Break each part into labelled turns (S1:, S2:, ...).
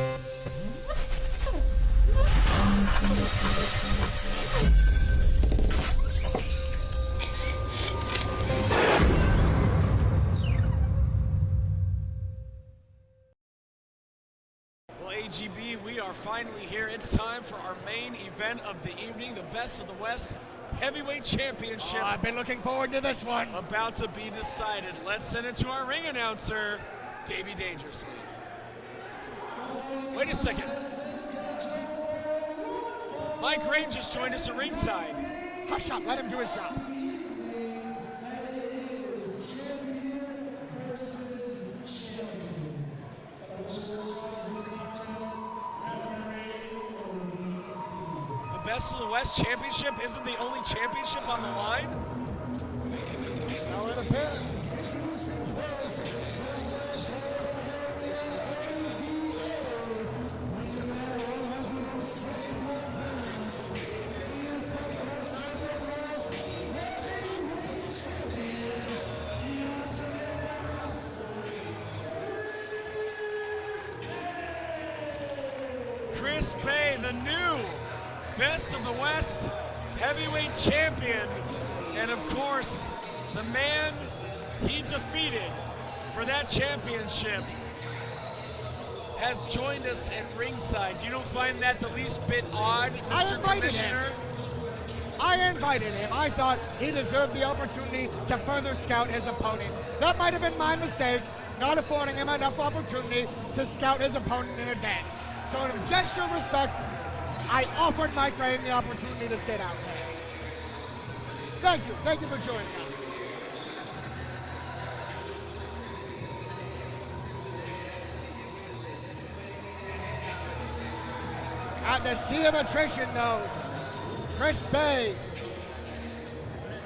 S1: AGB, we are finally here. It's time for our main event of the evening, the Best of the West Heavyweight Championship.
S2: Oh, I've been looking forward to this one.
S1: About to be decided. Let's send it to our ring announcer, Davey Dangerously. Wait a second. Mike Rain just joined us at ringside.
S2: Hush up, let him do his job.
S1: Best of the West Championship isn't the only championship on the line?
S2: No, it appears.
S1: Chris Bey, the new Best of the West Heavyweight Champion, and of course, the man he defeated for that championship has joined us at ringside. You don't find that the least bit odd, Mr. Commissioner?
S2: I invited him. I thought he deserved the opportunity to further scout his opponent. That might have been my mistake, not affording him enough opportunity to scout his opponent in advance. So in a gesture of respect, I offered Mike Rain the opportunity to sit out there. Thank you for joining us. At the sea of attrition though, Chris Bey,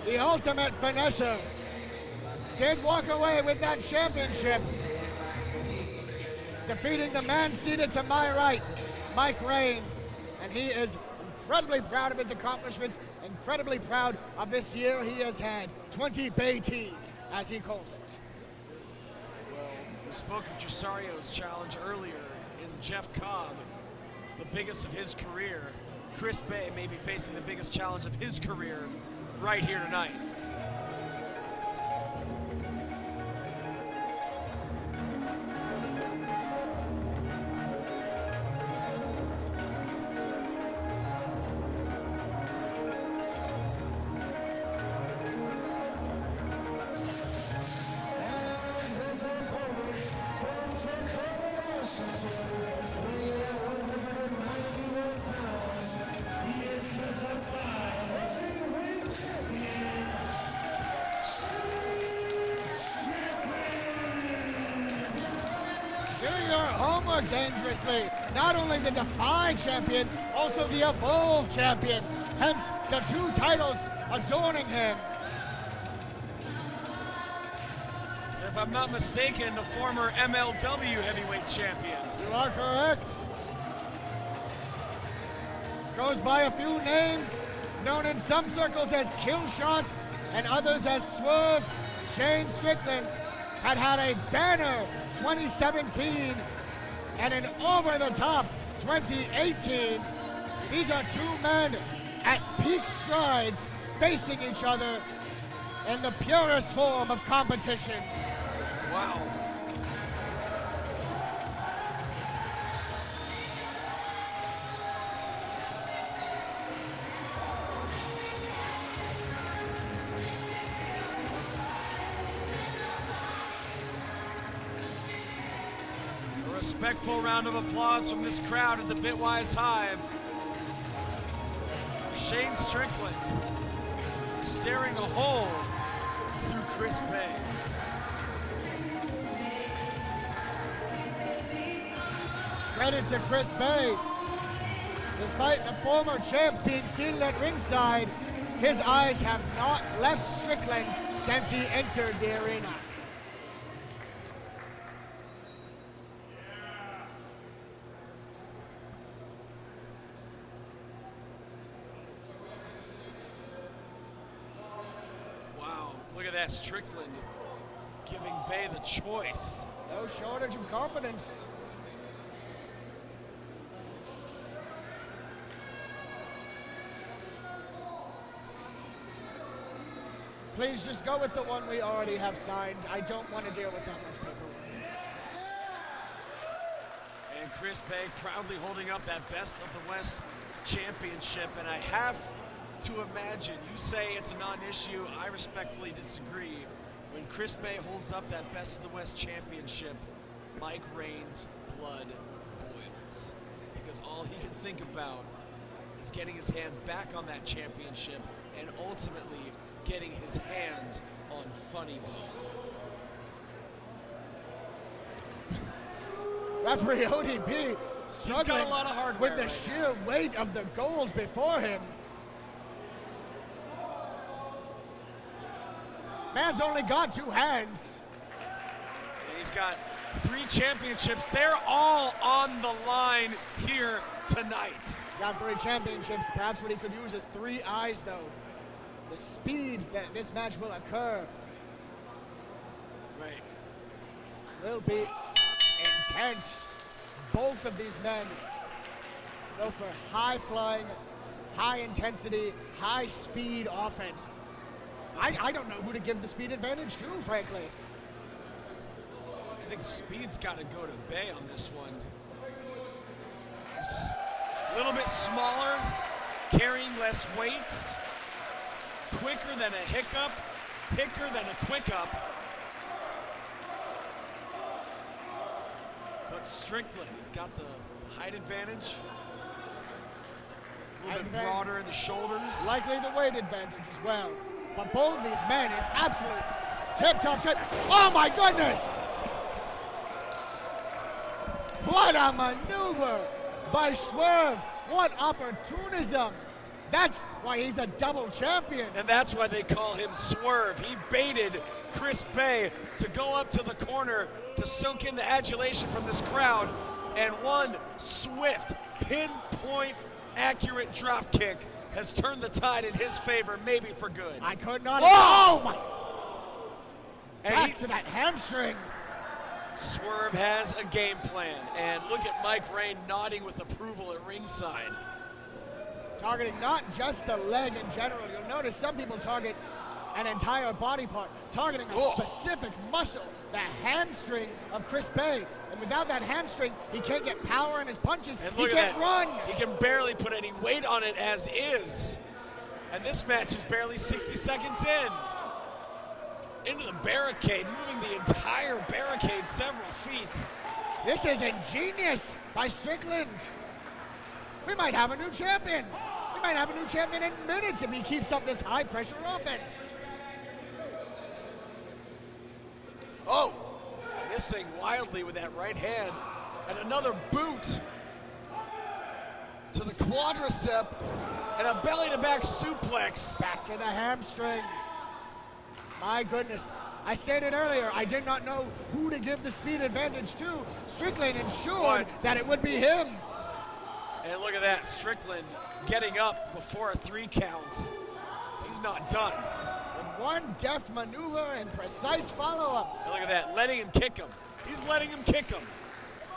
S2: the ultimate finesser, did walk away with that championship, defeating the man seated to my right, Mike Rain. And he is incredibly proud of his accomplishments, incredibly proud of this year he has had. 20 Beatty, as he calls it.
S1: Well, we spoke of Cesario's challenge earlier in Jeff Cobb, the biggest of his career. Chris Bey may be facing the biggest challenge of his career right here tonight.
S2: Dangerously, not only the Defy champion, also the Evolve champion, hence the two titles adorning him.
S1: If I'm not mistaken, the former MLW heavyweight champion.
S2: You are correct. Goes by a few names, known in some circles as Killshot and others as Swerve. Shane Strickland had a banner 2017 and an over-the-top 2018. These are two men at peak strides facing each other in the purest form of competition.
S1: Wow. Respectful round of applause from this crowd at the Bitwise Hive. Shane Strickland staring a hole through Chris Bey.
S2: Credit to Chris Bey. Despite the former champ being seated at ringside, his eyes have not left Strickland since he entered the arena.
S1: Look at that, Strickland giving Bey the choice.
S2: No shortage of confidence. Please just go with the one we already have signed. I don't want to deal with that much paperwork.
S1: And Chris Bey proudly holding up that Best of the West championship. And I have to imagine, you say it's a non-issue, I respectfully disagree. When Chris Bey holds up that Best of the West championship, Mike Rain's blood boils. Because all he can think about is getting his hands back on that championship and ultimately getting his hands on Funny Bone.
S2: Referee ODB
S1: He's got a lot of hardware
S2: with the
S1: right
S2: sheer weight of the gold before him. Man's only got 2 hands.
S1: And he's got 3 championships. They're all on the line here tonight.
S2: He's got 3 championships. Perhaps what he could use is 3 eyes, though. The speed that this match will occur
S1: Right.
S2: will be intense. Both of these men go for high-flying, high-intensity, high-speed offense. I don't know who to give the speed advantage to, frankly.
S1: I think speed's got to go to Bey on this one. He's a little bit smaller, carrying less weight, quicker than a hiccup, quicker than a quick up. But Strickland, he's got the height advantage. A little bit broader in the shoulders.
S2: Likely the weight advantage as well. But both of these men in absolute tip-top shape. Oh my goodness! What a maneuver by Swerve. What opportunism. That's why he's a double champion.
S1: And that's why they call him Swerve. He baited Chris Bey to go up to the corner to soak in the adulation from this crowd. And one swift, pinpoint, accurate drop kick has turned the tide in his favor, maybe for good.
S2: I could not.
S1: Whoa!
S2: Oh my!
S1: And
S2: Back to that hamstring.
S1: Swerve has a game plan. And look at Mike Rain nodding with approval at ringside.
S2: Targeting not just the leg in general. You'll notice some people target an entire body part, targeting a specific muscle, the hamstring of Chris Bey. And without that hamstring, he can't get power in his punches.
S1: And
S2: He
S1: look
S2: can't
S1: at that.
S2: run.
S1: He can barely put any weight on it as is. And this match is barely 60 seconds in. Into the barricade, moving the entire barricade several feet.
S2: This is ingenious by Strickland. We might have a new champion. We might have a new champion in minutes if he keeps up this high-pressure offense.
S1: Oh, missing wildly with that right hand. And another boot to the quadricep and a belly-to-back suplex.
S2: Back to the hamstring. My goodness. I stated earlier, I did not know who to give the speed advantage to. Strickland ensured that it would be him.
S1: And look at that, Strickland getting up before a 3 count. He's not done.
S2: With one deft maneuver and precise follow-up.
S1: And look at that, letting him kick him. He's letting him kick him.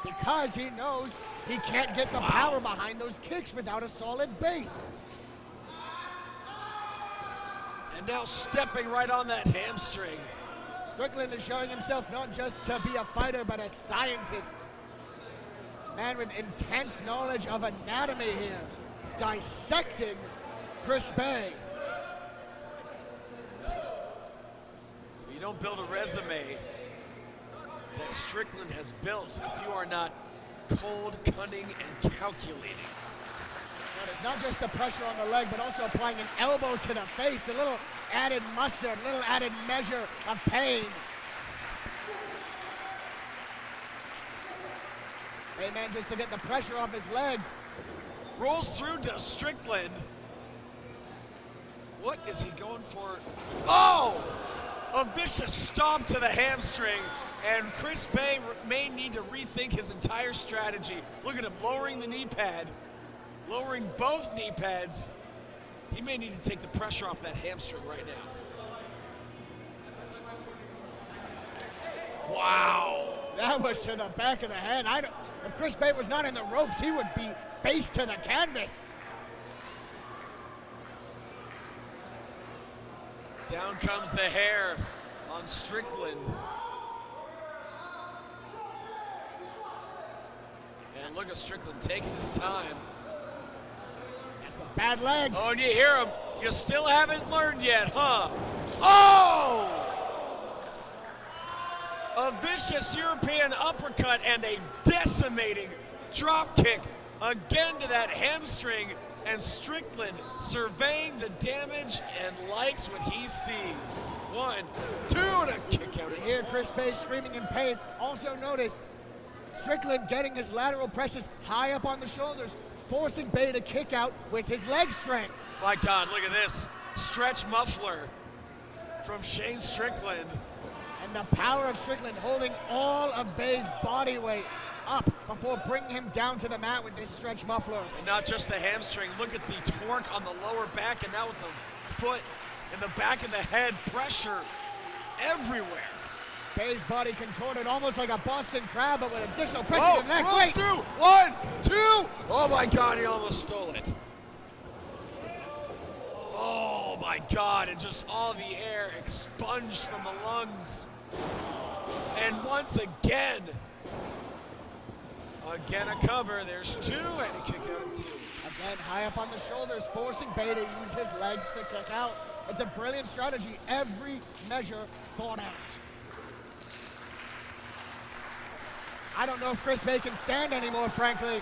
S2: Because he knows he can't get the power behind those kicks without a solid base.
S1: And now stepping right on that hamstring.
S2: Strickland is showing himself not just to be a fighter, but a scientist. Man with intense knowledge of anatomy here. Dissecting Chris Bey.
S1: You don't build a resume that Strickland has built if you are not cold, cunning, and calculating.
S2: Notice not just the pressure on the leg, but also applying an elbow to the face. A little added mustard, a little added measure of pain. Amen, just to get the pressure off his leg.
S1: Rolls through to Strickland. What is he going for? Oh! A vicious stomp to the hamstring. And Chris Bey may need to rethink his entire strategy. Look at him lowering the knee pad. Lowering both knee pads. He may need to take the pressure off that hamstring right now. Wow.
S2: That was to the back of the head. If Chris Bey was not in the ropes, he would be face to the canvas.
S1: Down comes the hair on Strickland. And look at Strickland taking his time.
S2: That's the bad leg.
S1: Oh, and you hear him. You still haven't learned yet, huh? Oh! A vicious European uppercut and a decimating drop kick again to that hamstring, and Strickland surveying the damage and likes what he sees. 1, 2, and a kick out.
S2: You hear Chris Bey screaming in pain. Also notice Strickland getting his lateral presses high up on the shoulders, forcing Bey to kick out with his leg strength.
S1: My God, look at this. Stretch muffler from Shane Strickland.
S2: And the power of Strickland holding all of Bey's body weight up before bringing him down to the mat with this stretch muffler.
S1: And not just the hamstring. Look at the torque on the lower back, and now with the foot and the back of the head, pressure everywhere.
S2: Bey's body contorted almost like a Boston crab, but with additional pressure to the neck.
S1: Wait! Through. 1, 2! Oh my God, he almost stole it. Oh my God, and just all the air expunged from the lungs. And once again a cover. There's 2, and a kick out at 2.
S2: Again, high up on the shoulders, forcing Bey to use his legs to kick out. It's a brilliant strategy. Every measure thought out. I don't know if Chris Bey can stand anymore, frankly.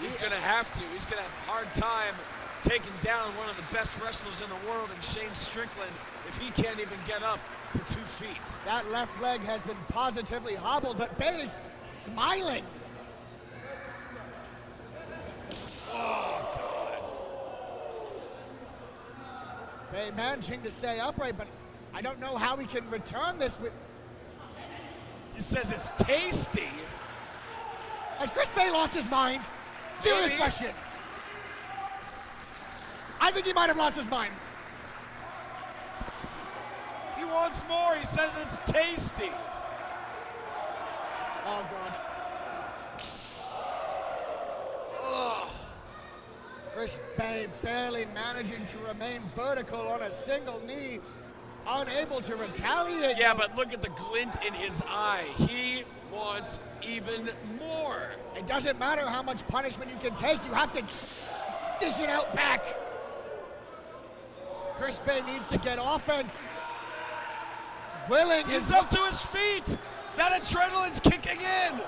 S1: He's going to have to. He's going to have a hard time taking down one of the best wrestlers in the world in Shane Strickland if he can't even get up to 2 feet.
S2: That left leg has been positively hobbled, but Bey's smiling.
S1: Oh, God.
S2: Bey managing to stay upright, but I don't know how he can return this with...
S1: He says it's tasty.
S2: Has Chris Bey lost his mind? Serious
S1: Maybe.
S2: question. I think he might have lost his mind.
S1: He wants more. He says it's tasty.
S2: Oh, God.
S1: Ugh.
S2: Chris Bey barely managing to remain vertical on a single knee, unable to retaliate.
S1: Yeah, but look at the glint in his eye. He wants even more.
S2: It doesn't matter how much punishment you can take, you have to dish it out back. Chris Bey needs to get offense.
S1: He's up to his feet. That adrenaline's kicking in.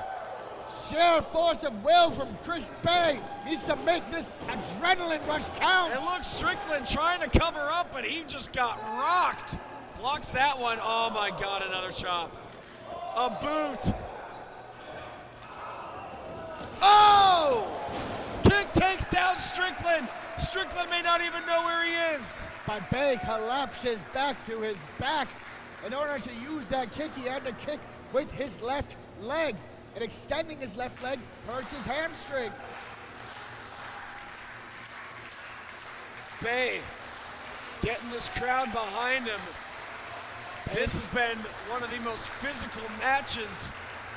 S2: Sheer force of will from Chris Bey needs to make this adrenaline rush count.
S1: And look, Strickland trying to cover up, but he just got rocked. Blocks that one. Oh my God, another chop. A boot. Oh! Kick takes down Strickland. Strickland may not even know where he is.
S2: But Bey collapses back to his back. In order to use that kick, he had to kick with his left leg. And extending his left leg hurts his hamstring.
S1: Bey getting this crowd behind him. This has been one of the most physical matches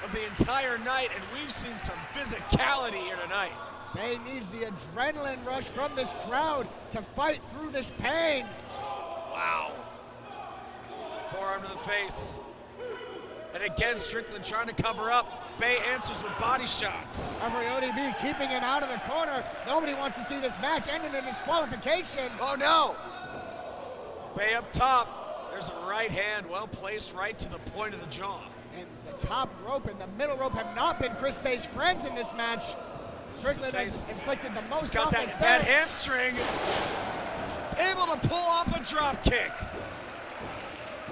S1: of the entire night, and we've seen some physicality here tonight.
S2: Bey needs the adrenaline rush from this crowd to fight through this pain.
S1: Wow. Forearm to the face. And again, Strickland trying to cover up. Bey answers with body shots.
S2: Referee ODB keeping him out of the corner. Nobody wants to see this match ending in disqualification.
S1: Oh no! Bey up top. There's a right hand, well placed right to the point of the jaw.
S2: And the top rope and the middle rope have not been Chris Bey's friends in this match. Strickland has inflicted the most
S1: He's got
S2: offense
S1: that
S2: there.
S1: hamstring. Able to pull off a drop kick.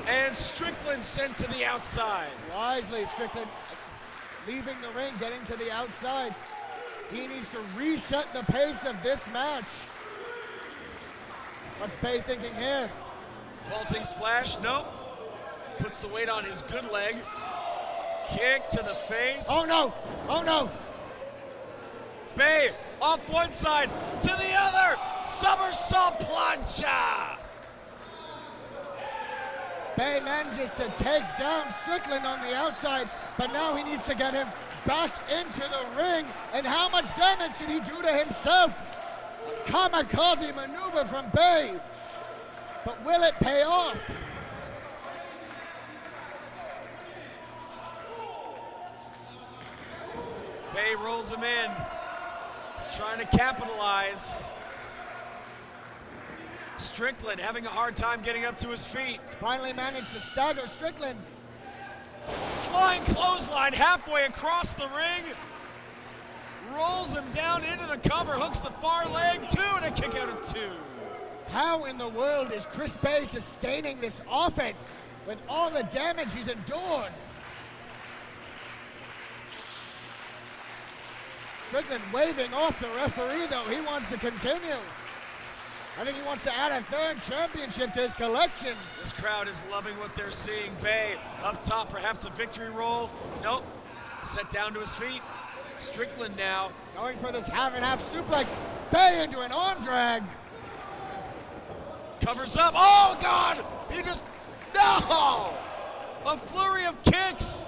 S1: And Strickland sent to the outside.
S2: Wisely, Strickland leaving the ring, getting to the outside. He needs to reset the pace of this match. What's Bey thinking here?
S1: Vaulting splash, nope. Puts the weight on his good leg. Kick to the face.
S2: Oh no, oh no.
S1: Bey off one side to the other. Somersault plancha.
S2: Bey manages to take down Strickland on the outside, but now he needs to get him back into the ring. And how much damage should he do to himself? Kamikaze maneuver from Bey. but will it pay off?
S1: Bey rolls him in. He's trying to capitalize. Strickland having a hard time getting up to his feet.
S2: He's finally managed to stagger Strickland.
S1: Flying clothesline halfway across the ring. Rolls him down into the cover, hooks the far leg, 2 and a kick out of 2.
S2: How in the world is Chris Bey sustaining this offense with all the damage he's endured? Strickland waving off the referee, though. He wants to continue. I think he wants to add a 3rd championship to his collection.
S1: This crowd is loving what they're seeing. Bey up top, perhaps a victory roll. Nope, set down to his feet. Strickland now.
S2: Going for this half-and-half suplex. Bey into an arm drag.
S1: Covers up. Oh, God! He just... No! A flurry of kicks.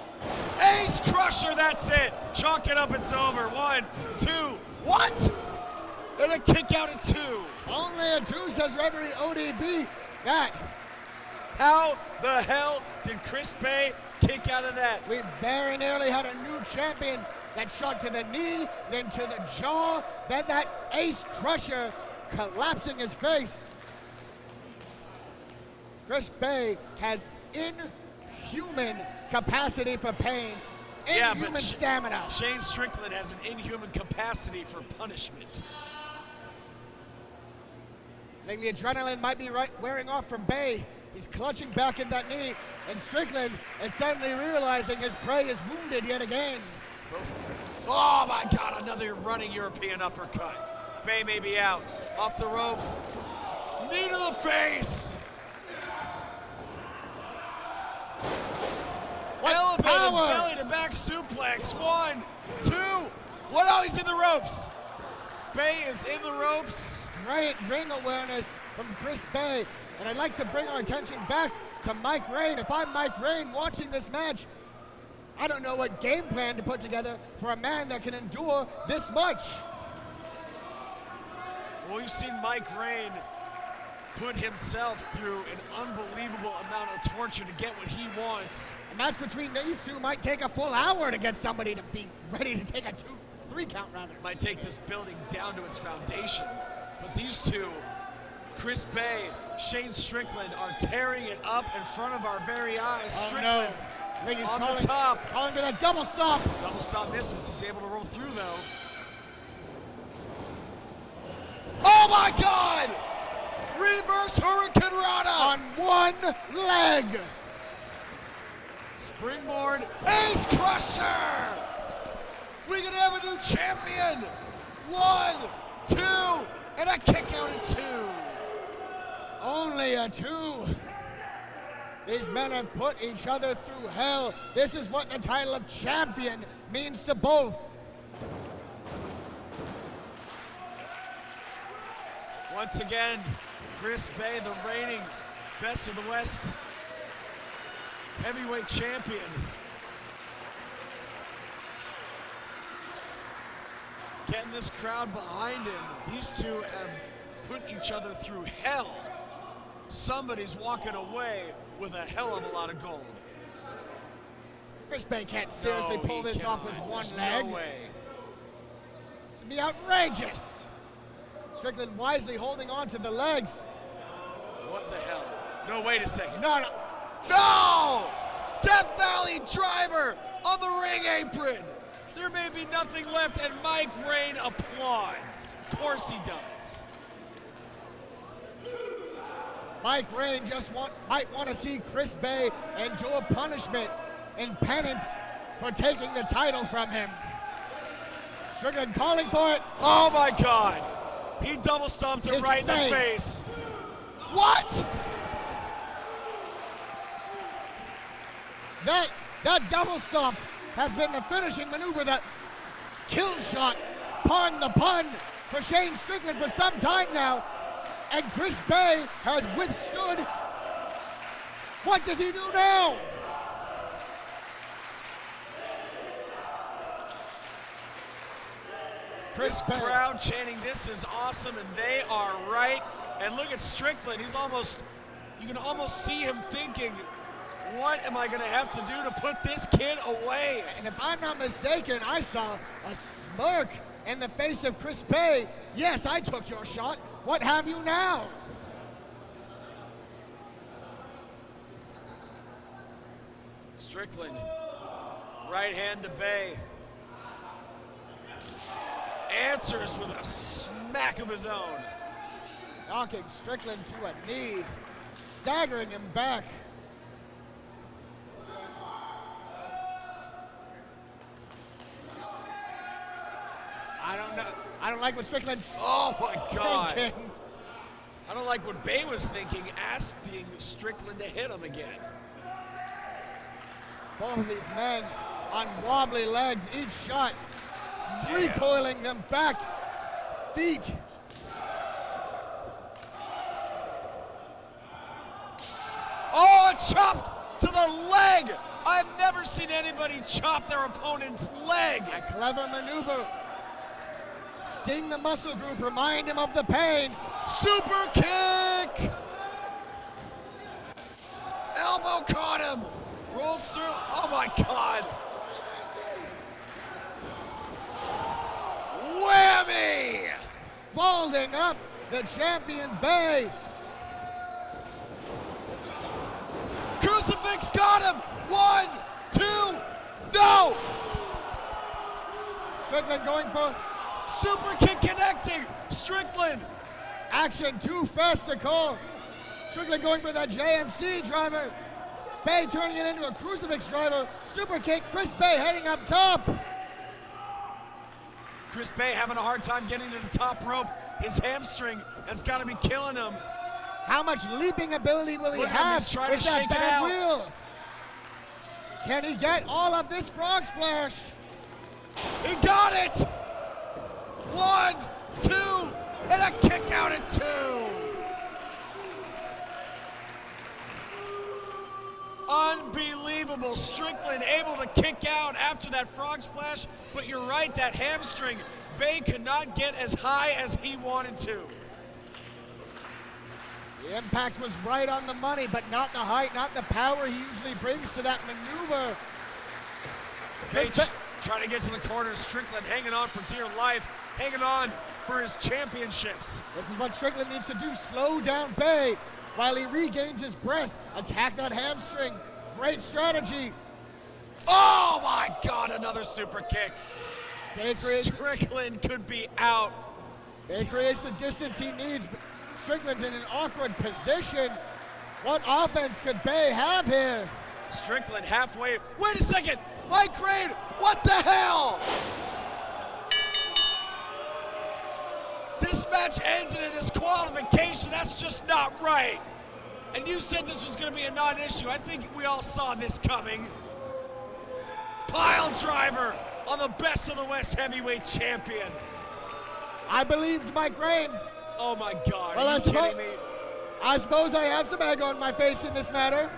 S1: Ace Crusher, that's it. Chalk it up, it's over. 1, 2, what? And a kick out at 2.
S2: Only a 2, says referee ODB. That.
S1: How the hell did Chris Bey kick out of that?
S2: We very nearly had a new champion. That shot to the knee, then to the jaw, then that Ace Crusher collapsing his face. Chris Bey has inhuman capacity for pain, inhuman stamina.
S1: Shane Strickland has an inhuman capacity for punishment.
S2: I think the adrenaline might be wearing off from Bey. He's clutching back at that knee, and Strickland is suddenly realizing his prey is wounded yet again.
S1: Oh my God, another running European uppercut. Bey may be out. Off the ropes. Knee to the face. Elevated belly to back suplex. 1, 2. What? Oh, he's in the ropes. Bey is in the ropes.
S2: Great ring awareness from Chris Bey. And I'd like to bring our attention back to Mike Rain. If I'm Mike Rain watching this match, I don't know what game plan to put together for a man that can endure this much.
S1: Well, you've seen Mike Rain put himself through an unbelievable amount of torture to get what he wants.
S2: A match between these two might take a full hour to get somebody to be ready to take a 2-3 count rather.
S1: Might take this building down to its foundation. But these two, Chris Bey, Shane Strickland, are tearing it up in front of our very eyes. Strickland
S2: I think he's
S1: on
S2: calling,
S1: the top.
S2: Calling for that double stop.
S1: Double stop misses. He's able to roll through though. Oh my God! Reverse Hurricane Rana!
S2: On one leg.
S1: Springboard Ace Crusher! We can have a new champion! 1, 2, and a kick out at 2.
S2: Only a 2. These men have put each other through hell. This is what the title of champion means to both.
S1: Once again, Chris Bey, the reigning Best of the West heavyweight champion. Getting this crowd behind him. These two have put each other through hell. Somebody's walking away with a hell of a lot of gold.
S2: Chris Bey can't seriously pull this off with one
S1: There's
S2: leg.
S1: No way.
S2: This would be outrageous. Strickland wisely holding on to the legs.
S1: What the hell? No, wait a second.
S2: No!
S1: No! Death Valley driver on the ring apron. There may be nothing left, and Mike Rain applauds. Of course he does.
S2: Mike Rain might want to see Chris Bey endure punishment in penance for taking the title from him. Strickland calling for it.
S1: Oh my God. He double stomped him right in the face. What?
S2: That double stomp has been the finishing maneuver, that kill shot, pardon the pun, for Shane Strickland for some time now. And Chris Bey has withstood. What does he do now?
S1: This crowd chanting, "This is awesome," and they are right. And look at Strickland. He's almost you can almost see him thinking, what am I gonna have to do to put this kid away?
S2: And if I'm not mistaken, I saw a smirk in the face of Chris Bey. Yes, I took your shot. What have you now?
S1: Strickland, right hand to Bey. Answers with a smack of his own.
S2: Knocking Strickland to a knee, staggering him back. I don't know. I don't like what Strickland's
S1: Oh my God.
S2: thinking.
S1: I don't like what Bey was thinking, asking Strickland to hit him again.
S2: Both of these men on wobbly legs, each shot
S1: Damn.
S2: recoiling them back. Feet.
S1: Oh, a chop to the leg! I've never seen anybody chop their opponent's leg.
S2: A clever maneuver. Sting the muscle group, remind him of the pain.
S1: Super kick! Elbow caught him. Rolls through. Oh my God. Whammy!
S2: Folding up the champion Bey.
S1: Crucifix got him. 1, 2, no!
S2: Strickland going for
S1: Super kick connecting. Strickland.
S2: action too fast to call. Strickland going for that JMC driver. Bey turning it into a crucifix driver. Super kick. Chris Bey heading up top.
S1: Chris Bey having a hard time getting to the top rope. His hamstring has got to be killing him.
S2: How much leaping ability will he
S1: Look at him,
S2: have
S1: he's trying
S2: with
S1: to
S2: that
S1: shake it
S2: bad
S1: out.
S2: wheel? Can he get all of this frog splash?
S1: He got it! 1, 2, and a kick out at 2. Unbelievable. Strickland able to kick out after that frog splash, but you're right, that hamstring, Bey could not get as high as he wanted to.
S2: The impact was right on the money, but not the height, not the power he usually brings to that maneuver.
S1: Bey
S2: Chris Bey-
S1: trying to get to the corner. Strickland hanging on for dear life, hanging on for his championships.
S2: This is what Strickland needs to do, slow down Bey while he regains his breath. Attack that hamstring. Great strategy.
S1: Oh my God, another super kick.
S2: Bey creates,
S1: Strickland could be out.
S2: Bey creates the distance he needs. But Strickland's in an awkward position. What offense could Bey have here?
S1: Strickland halfway. Wait a second, Mike Crane, what the hell? This match ends in a disqualification. That's just not right. And you said this was going to be a non-issue. I think we all saw this coming. Pile driver on the best of the West heavyweight champion.
S2: I believed Mike Crane.
S1: Oh my God,
S2: Well,
S1: are you kidding me?
S2: I suppose I have some egg on my face in this matter.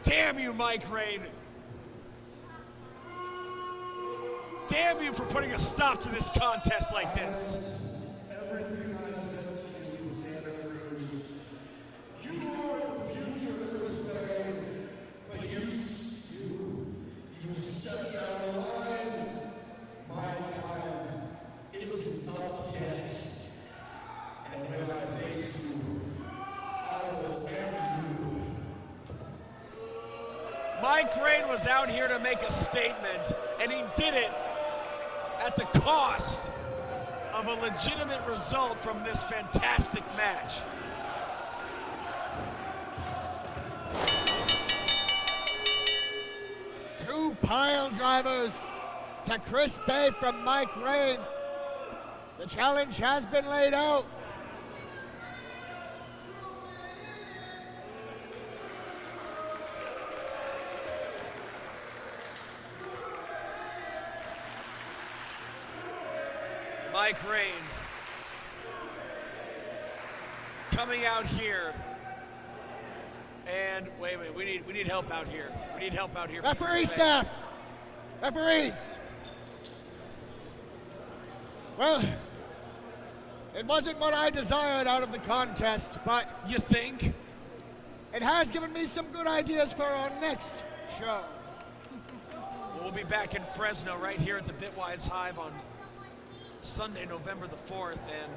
S1: Damn you, Mike Crane. Damn you for putting a stop to this contest like this.
S3: Everything I said to you, Santa Cruz. You are the future, Chris Bey, but you stepped out of line. My time isn't up yet. And when I face you, I will end you.
S1: Mike Crane was out here to make a statement, and he did it at the cost of a legitimate result from this fantastic match.
S2: Two pile drivers to Chris Bey from Mike Crane. The challenge has been laid out.
S1: Mike Crane coming out here, and wait, we need help out here. We need help out here. for
S2: Referee
S1: Chris Bey.
S2: staff. Referees. Well, It wasn't what I desired out of the contest, but
S1: You think?
S2: it has given me some good ideas for our next show.
S1: We'll be back in Fresno right here at the Bitwise Hive on Sunday, November the 4th, and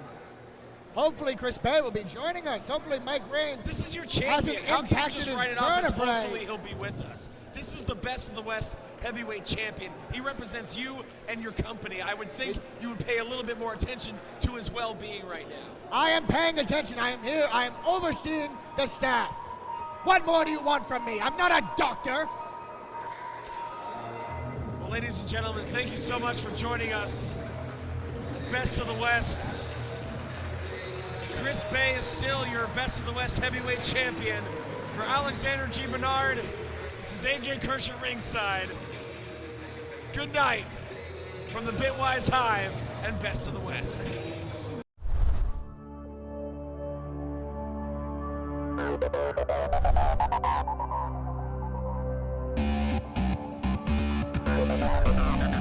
S2: Hopefully Chris Bey will be joining us. Hopefully Mike Rain.
S1: this is your champion.
S2: Hasn't
S1: How can you
S2: impacted
S1: just
S2: his
S1: write it off as
S2: vertebrae.
S1: hopefully he'll be with us? This is the best of the West heavyweight champion. He represents you and your company. I would think you would pay a little bit more attention to his well-being right now.
S2: I am paying attention. I am here. I am overseeing the staff. What more do you want from me? I'm not a doctor.
S1: Well, ladies and gentlemen, thank you so much for joining us. Best of the West. Chris Bey is still your Best of the West heavyweight champion. For Alexander G. Bernard, this is AJ Kirsch at ringside. Good night from the Bitwise Hive and Best of the West.
S4: Thank you.